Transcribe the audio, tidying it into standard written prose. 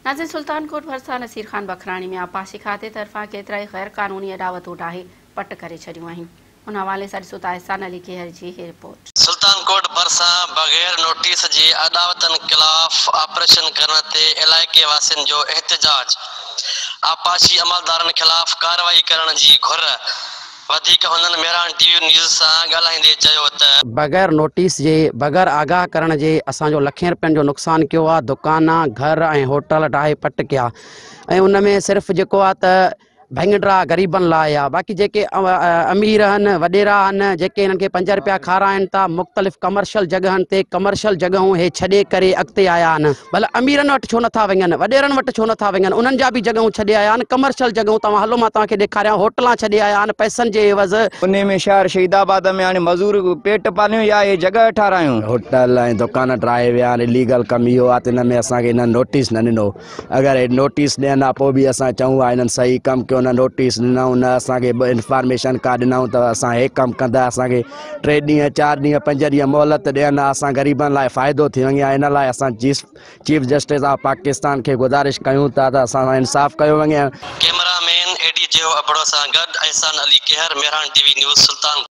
नाज़िर सुल्तानकोट भरिसां नसीर खान बखराणी में आपाशी खाते तरफ़ां केतिराई गैर क़ानूनी अॾावतूं ठाहे पट करे छॾियूं आहिनि। उन हवाले सां ॾिसो था एहसान अली केहर जी ही रिपोर्ट। सुल्तानकोट भरिसां बग़ैर नोटिस जे अॾावतनि ख़िलाफ़ ऑपरेशन करण ते इलाइक़े वासियुनि जो एहतजाज। आपाशी अमलदारनि ख़िलाफ़ कार्रवाई करण जी घुर। हुननि मेहरान टीवी न्यूज़ सां ॻाल्हाईंदे चयो त बग़ैर नोटिस जे बग़ैर आगाह करण जे असांजो लखें रुपयनि जो नुक़सानु कयो आहे। दुकान घर ऐं होटल ठाहे पट कया ऐं उन में सिर्फ़ु जेको आहे त भंगड़ा ग़रीबनि लाइ आहे। बाक़ी जेके अमीर आहिनि वॾेरा आहिनि जेके हिननि खे 5 रुपया खाराइनि था मुख़्तलिफ़ कमर्शियल जॻहनि ते कमर्शियल जॻहूं हे छॾे करे अॻिते आया आहिनि। भले अमीरनि वटि छो नथा वञनि, वॾेरनि वटि छो नथा वञनि, उन्हनि जा बि जॻहूं छॾे आया आहिनि। कमर्शियल जॻहूं तव्हां हलो मां तव्हांखे ॾेखारियां, होटलां छॾे आया आहिनि पैसनि जे एवज़। उन में शहर शहीदाबाद में हाणे मज़ूर पेट पालियूं या ये जॻह ठारायूं। होटल ऐं दुकान ठाहे विया आहिनि। इलीगल कमु इहो आहे त हिन में असांखे हिननि नोटिस न ॾिनो। अगरि नोटिस ॾियनि हा पोइ बि असां चऊं हा हिननि सही कमु कयो, न नोटिस ॾिनऊं न असांखे इंफॉर्मेशन का ॾिनऊं त असां हे कमु कंदा। असांखे 3 ॾींहं 4 ॾींहं 5 ॾींहं मोहलत ॾियनि, असां ग़रीबनि लाइ फ़ाइदो थी वञे। हिन लाइ असां चीफ जस्टिस ऑफ पाकिस्तान खे गुज़ारिश कयूं था त असां इंसाफ़ कयो वञे। कैमरामैन एडी जो अबड़ो सां गॾु एहसान अली केहर, मेहरान टीवी न्यूज़ सुल्तान।